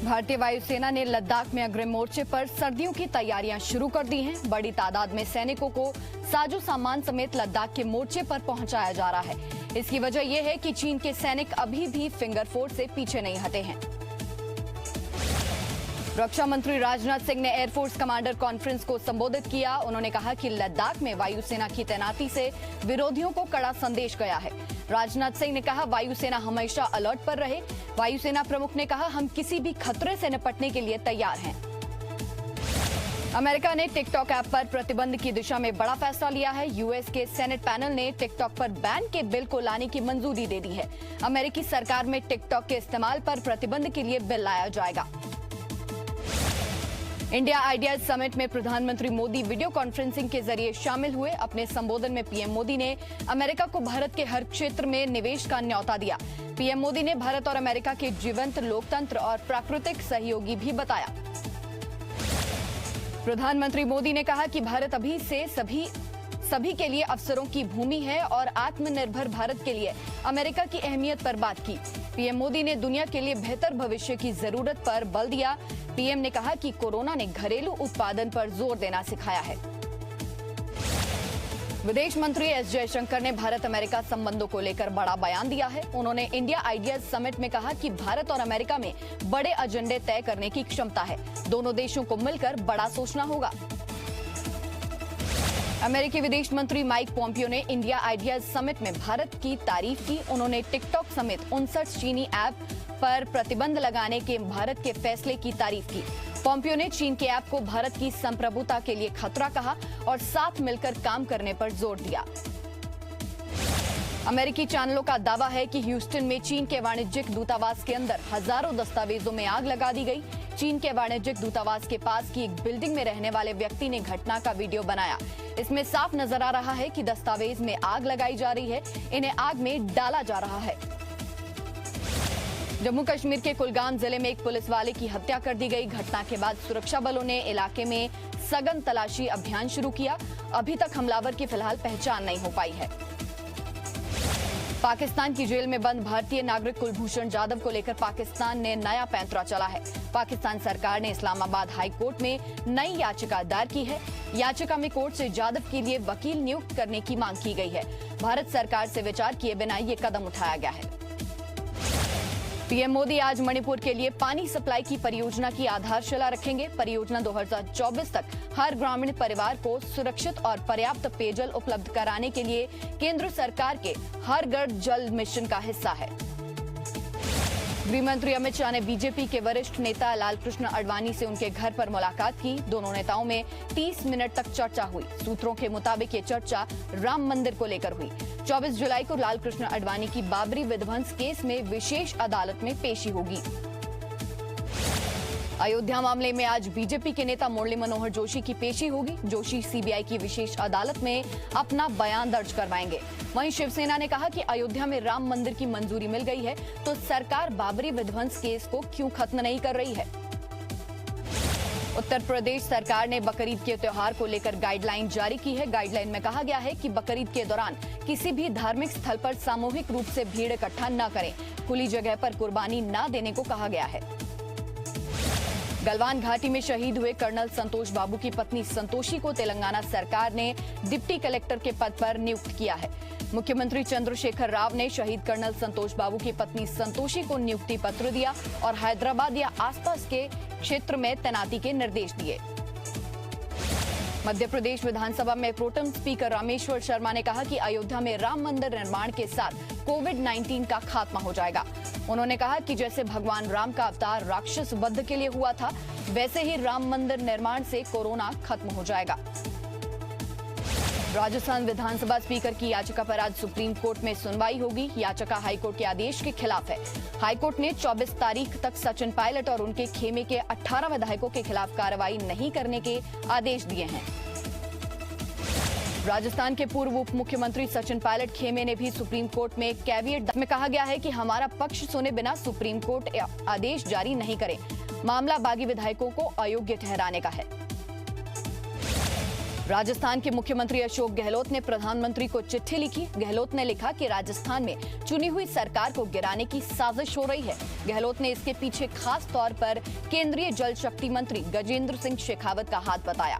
भारतीय वायुसेना ने लद्दाख में अग्रिम मोर्चे पर सर्दियों की तैयारियां शुरू कर दी हैं। बड़ी तादाद में सैनिकों को साजो सामान समेत लद्दाख के मोर्चे पर पहुंचाया जा रहा है। इसकी वजह यह है कि चीन के सैनिक अभी भी फिंगर फोर से पीछे नहीं हटे हैं। रक्षा मंत्री राजनाथ सिंह ने एयरफोर्स कमांडर कॉन्फ्रेंस को संबोधित किया। उन्होंने कहा कि लद्दाख में वायुसेना की तैनाती से विरोधियों को कड़ा संदेश गया है। राजनाथ सिंह ने कहा, वायुसेना हमेशा अलर्ट पर रहे। वायुसेना प्रमुख ने कहा, हम किसी भी खतरे से निपटने के लिए तैयार हैं। अमेरिका ने टिकटॉक ऐप पर प्रतिबंध की दिशा में बड़ा फैसला लिया है। यूएस के सेनेट पैनल ने टिकटॉक पर बैन के बिल को लाने की मंजूरी दे दी है। अमेरिकी सरकार में टिकटॉक के इस्तेमाल पर प्रतिबंध के लिए बिल लाया जाएगा। इंडिया आइडियाज समिट में प्रधानमंत्री मोदी वीडियो कॉन्फ्रेंसिंग के जरिए शामिल हुए। अपने संबोधन में पीएम मोदी ने अमेरिका को भारत के हर क्षेत्र में निवेश का न्यौता दिया। पीएम मोदी ने भारत और अमेरिका के जीवंत लोकतंत्र और प्राकृतिक सहयोगी भी बताया। प्रधानमंत्री मोदी ने कहा कि भारत अभी से सभी के लिए अवसरों की भूमि है और आत्मनिर्भर भारत के लिए अमेरिका की अहमियत पर बात की। पीएम मोदी ने दुनिया के लिए बेहतर भविष्य की जरूरत पर बल दिया। पीएम ने कहा कि कोरोना ने घरेलू उत्पादन पर जोर देना सिखाया है। विदेश मंत्री एस जयशंकर ने भारत अमेरिका संबंधों को लेकर बड़ा बयान दिया है। उन्होंने इंडिया आइडियाज समिट में कहा कि भारत और अमेरिका में बड़े एजेंडे तय करने की क्षमता है। दोनों देशों को मिलकर बड़ा सोचना होगा। अमेरिकी विदेश मंत्री माइक पोम्पियो ने इंडिया आइडियाज समिट में भारत की तारीफ की। उन्होंने टिकटॉक समेत 59 चीनी ऐप पर प्रतिबंध लगाने के भारत के फैसले की तारीफ की। पोम्पियो ने चीन के ऐप को भारत की संप्रभुता के लिए खतरा कहा और साथ मिलकर काम करने पर जोर दिया। अमेरिकी चैनलों का दावा है कि ह्यूस्टन में चीन के वाणिज्यिक दूतावास के अंदर हजारों दस्तावेजों में आग लगा दी गई। चीन के वाणिज्यिक दूतावास के पास की एक बिल्डिंग में रहने वाले व्यक्ति ने घटना का वीडियो बनाया। इसमें साफ नजर आ रहा है कि दस्तावेज में आग लगाई जा रही है। इन्हें आग में डाला जा रहा है। जम्मू कश्मीर के कुलगाम जिले में एक पुलिस वाले की हत्या कर दी गई। घटना के बाद सुरक्षा बलों ने इलाके में सघन तलाशी अभियान शुरू किया। अभी तक हमलावर की फिलहाल पहचान नहीं हो पाई है। पाकिस्तान की जेल में बंद भारतीय नागरिक कुलभूषण जाधव को लेकर पाकिस्तान ने नया पैंतरा चला है। पाकिस्तान सरकार ने इस्लामाबाद हाई कोर्ट में नई याचिका दायर की है। याचिका में कोर्ट से जाधव के लिए वकील नियुक्त करने की मांग की गई है। भारत सरकार से विचार किए बिना ये कदम उठाया गया है। पीएम मोदी आज मणिपुर के लिए पानी सप्लाई की परियोजना की आधारशिला रखेंगे। परियोजना 2024 तक हर ग्रामीण परिवार को सुरक्षित और पर्याप्त पेयजल उपलब्ध कराने के लिए केंद्र सरकार के हर घर जल मिशन का हिस्सा है। गृहमंत्री अमित शाह ने बीजेपी के वरिष्ठ नेता लालकृष्ण आडवाणी से उनके घर पर मुलाकात की। दोनों नेताओं में 30 मिनट तक चर्चा हुई। सूत्रों के मुताबिक ये चर्चा राम मंदिर को लेकर हुई। 24 जुलाई को लालकृष्ण आडवाणी की बाबरी विध्वंस केस में विशेष अदालत में पेशी होगी। अयोध्या मामले में आज बीजेपी के नेता मुरली मनोहर जोशी की पेशी होगी। जोशी सीबीआई की विशेष अदालत में अपना बयान दर्ज करवाएंगे। वहीं शिवसेना ने कहा कि अयोध्या में राम मंदिर की मंजूरी मिल गई है तो सरकार बाबरी विध्वंस केस को क्यों खत्म नहीं कर रही है। उत्तर प्रदेश सरकार ने बकरीद के त्योहार को लेकर गाइडलाइन जारी की है। गाइडलाइन में कहा गया है कि बकरीद के दौरान किसी भी धार्मिक स्थल पर सामूहिक रूप से भीड़ इकट्ठा न करें। खुली जगह पर कुर्बानी न देने को कहा गया है। गलवान घाटी में शहीद हुए कर्नल संतोष बाबू की पत्नी संतोषी को तेलंगाना सरकार ने डिप्टी कलेक्टर के पद पर नियुक्त किया है। मुख्यमंत्री चंद्रशेखर राव ने शहीद कर्नल संतोष बाबू की पत्नी संतोषी को नियुक्ति पत्र दिया और हैदराबाद या आसपास के क्षेत्र में तैनाती के निर्देश दिए। मध्य प्रदेश विधानसभा में प्रोटेम स्पीकर रामेश्वर शर्मा ने कहा कि अयोध्या में राम मंदिर निर्माण के साथ कोविड-19 का खात्मा हो जाएगा। उन्होंने कहा कि जैसे भगवान राम का अवतार राक्षस वध के लिए हुआ था, वैसे ही राम मंदिर निर्माण से कोरोना खत्म हो जाएगा। राजस्थान विधानसभा स्पीकर की याचिका पर आज सुप्रीम कोर्ट में सुनवाई होगी। याचिका हाईकोर्ट के आदेश के खिलाफ है। हाईकोर्ट ने 24 तारीख तक सचिन पायलट और उनके खेमे के 18 विधायकों के खिलाफ कार्रवाई नहीं करने के आदेश दिए हैं। राजस्थान के पूर्व उप मुख्यमंत्री सचिन पायलट खेमे ने भी सुप्रीम कोर्ट में कैविएट में कहा गया है कि हमारा पक्ष सुने बिना सुप्रीम कोर्ट आदेश जारी नहीं करे। मामला बागी विधायकों को अयोग्य ठहराने का है। राजस्थान के मुख्यमंत्री अशोक गहलोत ने प्रधानमंत्री को चिट्ठी लिखी। गहलोत ने लिखा कि राजस्थान में चुनी हुई सरकार को गिराने की साजिश हो रही है। गहलोत ने इसके पीछे खास तौर पर केंद्रीय जल शक्ति मंत्री गजेंद्र सिंह शेखावत का हाथ बताया।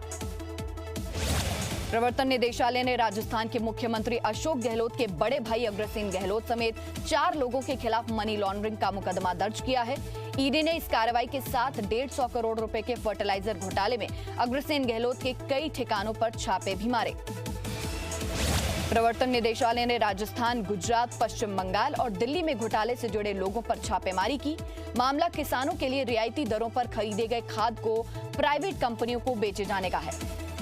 प्रवर्तन निदेशालय ने राजस्थान के मुख्यमंत्री अशोक गहलोत के बड़े भाई अग्रसेन गहलोत समेत 4 लोगों के खिलाफ मनी लॉन्ड्रिंग का मुकदमा दर्ज किया है। ईडी ने इस कार्रवाई के साथ 150 करोड़ रुपए के फर्टिलाइजर घोटाले में अग्रसेन गहलोत के कई ठिकानों पर छापे भी मारे। प्रवर्तन निदेशालय ने राजस्थान, गुजरात, पश्चिम बंगाल और दिल्ली में घोटाले से जुड़े लोगों पर छापेमारी की। मामला किसानों के लिए रियायती दरों पर खरीदे गए खाद को प्राइवेट कंपनियों को बेचे जाने का है।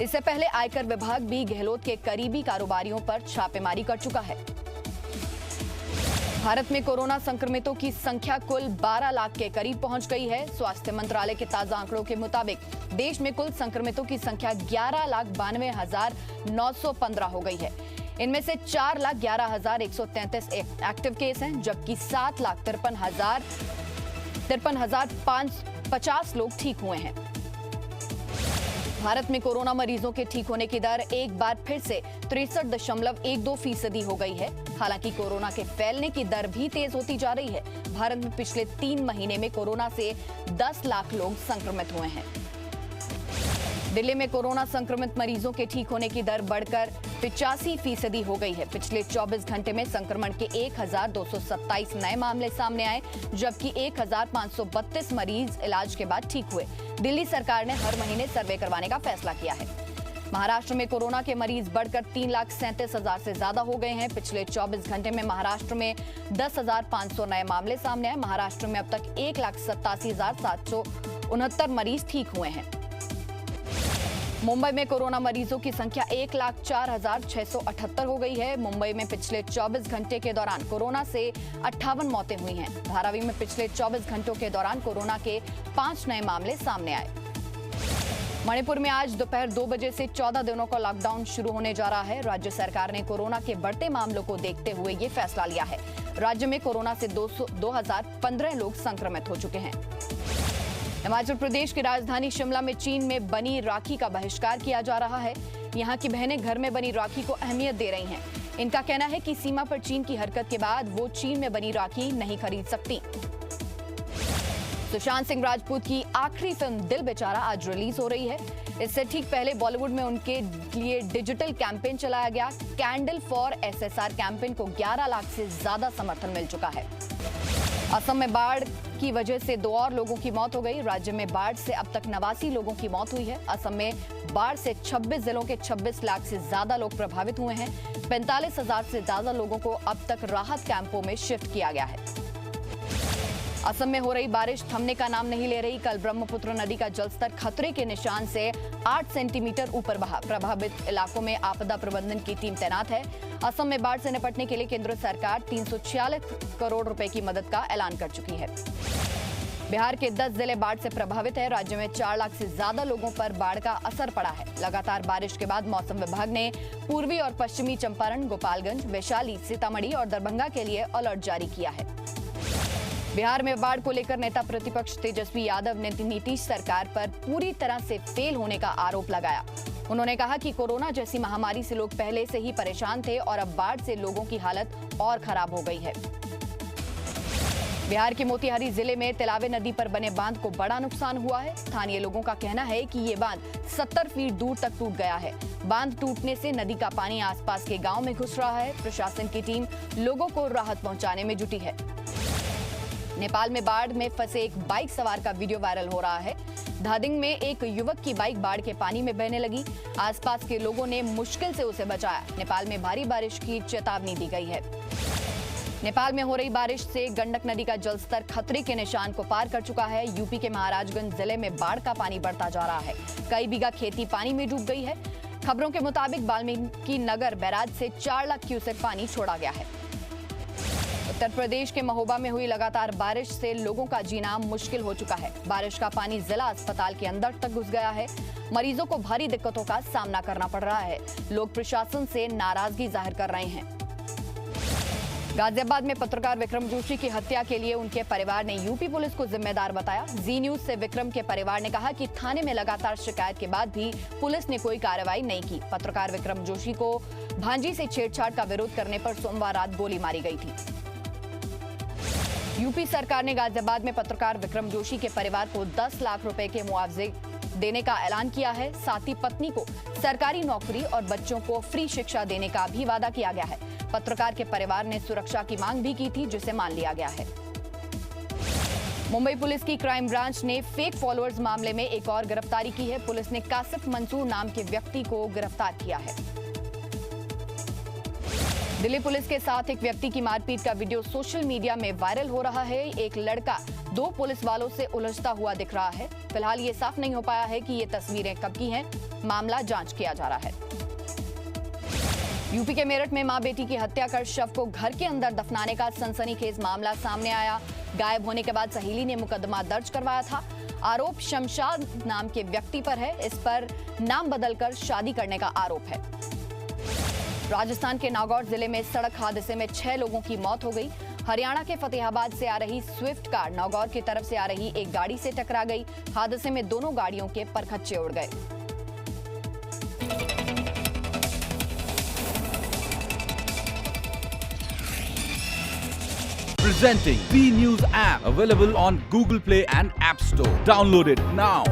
इससे पहले आयकर विभाग भी गहलोत के करीबी कारोबारियों पर छापेमारी कर चुका है। भारत में कोरोना संक्रमितों की संख्या कुल 12 लाख के करीब पहुंच गई है। स्वास्थ्य मंत्रालय के ताजा आंकड़ों के मुताबिक देश में कुल संक्रमितों की संख्या 11,92,915 हो गई है। इनमें से 4,11,133 एक्टिव केस हैं, जबकि 7,53,550 लोग ठीक हुए हैं। भारत में कोरोना मरीजों के ठीक होने की दर एक बार फिर से 63.12% हो गई है। हालांकि कोरोना के फैलने की दर भी तेज होती जा रही है। भारत में पिछले 3 महीने में कोरोना से 10 लाख लोग संक्रमित हुए हैं। दिल्ली में कोरोना संक्रमित मरीजों के ठीक होने की दर बढ़कर 85% हो गई है। पिछले 24 घंटे में संक्रमण के 1,227 नए मामले सामने आए, जबकि 1,532 मरीज इलाज के बाद ठीक हुए। दिल्ली सरकार ने हर महीने सर्वे करवाने का फैसला किया है। महाराष्ट्र में कोरोना के मरीज बढ़कर 3,37,000 से ज्यादा हो गए हैं। पिछले 24 घंटे में महाराष्ट्र में 10,500 नए मामले सामने आए। महाराष्ट्र में अब तक 1,87,769 मरीज ठीक हुए हैं। मुंबई में कोरोना मरीजों की संख्या 1,04,678 हो गई है। मुंबई में पिछले 24 घंटे के दौरान कोरोना से 58 मौतें हुई हैं। धारावी में पिछले 24 घंटों के दौरान कोरोना के 5 नए मामले सामने आए। मणिपुर में आज दोपहर 2 बजे से 14 दिनों का लॉकडाउन शुरू होने जा रहा है। राज्य सरकार ने कोरोना के बढ़ते मामलों को देखते हुए ये फैसला लिया है। राज्य में कोरोना से 2015 लोग संक्रमित हो चुके हैं। हिमाचल प्रदेश की राजधानी शिमला में चीन में बनी राखी का बहिष्कार किया जा रहा है। यहाँ की बहनें घर में बनी राखी को अहमियत दे रही हैं। इनका कहना है कि सीमा पर चीन की हरकत के बाद वो चीन में बनी राखी नहीं खरीद सकती। सुशांत सिंह राजपूत की आखिरी फिल्म दिल बेचारा आज रिलीज हो रही है। इससे ठीक पहले बॉलीवुड में उनके लिए डिजिटल कैंपेन चलाया गया। कैंडल फॉर SSR कैंपेन को 11 लाख से ज्यादा समर्थन मिल चुका है। असम में बाढ़ की वजह से 2 और लोगों की मौत हो गई। राज्य में बाढ़ से अब तक 89 लोगों की मौत हुई है। असम में बाढ़ से 26 जिलों के 26 लाख से ज्यादा लोग प्रभावित हुए हैं। 45,000 से ज्यादा लोगों को अब तक राहत कैंपों में शिफ्ट किया गया है। असम में हो रही बारिश थमने का नाम नहीं ले रही। कल ब्रह्मपुत्र नदी का जलस्तर खतरे के निशान से 8 सेंटीमीटर ऊपर बहा। प्रभावित इलाकों में आपदा प्रबंधन की टीम तैनात है। असम में बाढ़ से निपटने के लिए केंद्र सरकार 346 करोड़ रुपए की मदद का ऐलान कर चुकी है। बिहार के 10 जिले बाढ़ से प्रभावित है। राज्य में 4 लाख से ज्यादा लोगों पर बाढ़ का असर पड़ा है। लगातार बारिश के बाद मौसम विभाग ने पूर्वी और पश्चिमी चंपारण, गोपालगंज, वैशाली, सीतामढ़ी और दरभंगा के लिए अलर्ट जारी किया है। बिहार में बाढ़ को लेकर नेता प्रतिपक्ष तेजस्वी यादव ने नीतीश सरकार पर पूरी तरह से फेल होने का आरोप लगाया। उन्होंने कहा कि कोरोना जैसी महामारी से लोग पहले से ही परेशान थे और अब बाढ़ से लोगों की हालत और खराब हो गई है। बिहार के मोतिहारी जिले में तिलावे नदी पर बने बांध को बड़ा नुकसान हुआ है। स्थानीय लोगों का कहना है कि ये बांध 70 फीट दूर तक टूट गया है। बांध टूटने से नदी का पानी आसपास के गांव में घुस रहा है। प्रशासन की टीम लोगों को राहत पहुंचाने में जुटी है। नेपाल में बाढ़ में फंसे एक बाइक सवार का वीडियो वायरल हो रहा है। धादिंग में एक युवक की बाइक बाढ़ के पानी में बहने लगी। आसपास के लोगों ने मुश्किल से उसे बचाया। नेपाल में भारी बारिश की चेतावनी दी गई है। नेपाल में हो रही बारिश से गंडक नदी का जलस्तर खतरे के निशान को पार कर चुका है। यूपी के महाराजगंज जिले में बाढ़ का पानी बढ़ता जा रहा है। कई बीघा खेती पानी में डूब गई है। खबरों के मुताबिक वाल्मीकि नगर बैराज से 4 लाख क्यूसेक पानी छोड़ा गया है। उत्तर प्रदेश के महोबा में हुई लगातार बारिश से लोगों का जीना मुश्किल हो चुका है। बारिश का पानी जिला अस्पताल के अंदर तक घुस गया है। मरीजों को भारी दिक्कतों का सामना करना पड़ रहा है। लोग प्रशासन से नाराजगी जाहिर कर रहे हैं। गाजियाबाद में पत्रकार विक्रम जोशी की हत्या के लिए उनके परिवार ने यूपी पुलिस को जिम्मेदार बताया। जी न्यूज से विक्रम के परिवार ने कहा कि थाने में लगातार शिकायत के बाद भी पुलिस ने कोई कार्रवाई नहीं की। पत्रकार विक्रम जोशी को भांजी से छेड़छाड़ का विरोध करने पर सोमवार रात गोली मारी गई थी। यूपी सरकार ने गाजियाबाद में पत्रकार विक्रम जोशी के परिवार को 10 लाख रुपए के मुआवजे देने का ऐलान किया है। साथ ही पत्नी को सरकारी नौकरी और बच्चों को फ्री शिक्षा देने का भी वादा किया गया है। पत्रकार के परिवार ने सुरक्षा की मांग भी की थी, जिसे मान लिया गया है। मुंबई पुलिस की क्राइम ब्रांच ने फेक फॉलोअर्स मामले में एक और गिरफ्तारी की है। पुलिस ने कासिफ मंसूर नाम के व्यक्ति को गिरफ्तार किया है। दिल्ली पुलिस के साथ एक व्यक्ति की मारपीट का वीडियो सोशल मीडिया में वायरल हो रहा है। एक लड़का 2 पुलिस वालों से उलझता हुआ दिख रहा है। फिलहाल ये साफ नहीं हो पाया है कि ये तस्वीरें कब की हैं। मामला जांच किया जा रहा है। यूपी के मेरठ में मां बेटी की हत्या कर शव को घर के अंदर दफनाने का सनसनीखेज मामला सामने आया। गायब होने के बाद सहेली ने मुकदमा दर्ज करवाया था। आरोप शमशाद नाम के व्यक्ति पर है। इस पर नाम बदलकर शादी करने का आरोप है। राजस्थान के नागौर जिले में सड़क हादसे में 6 लोगों की मौत हो गई। हरियाणा के फतेहाबाद से आ रही स्विफ्ट कार नागौर की तरफ से आ रही एक गाड़ी से टकरा गई। हादसे में दोनों गाड़ियों के परखच्चे उड़ गए। Presenting B News app, available on Google Play and App Store. Download it now.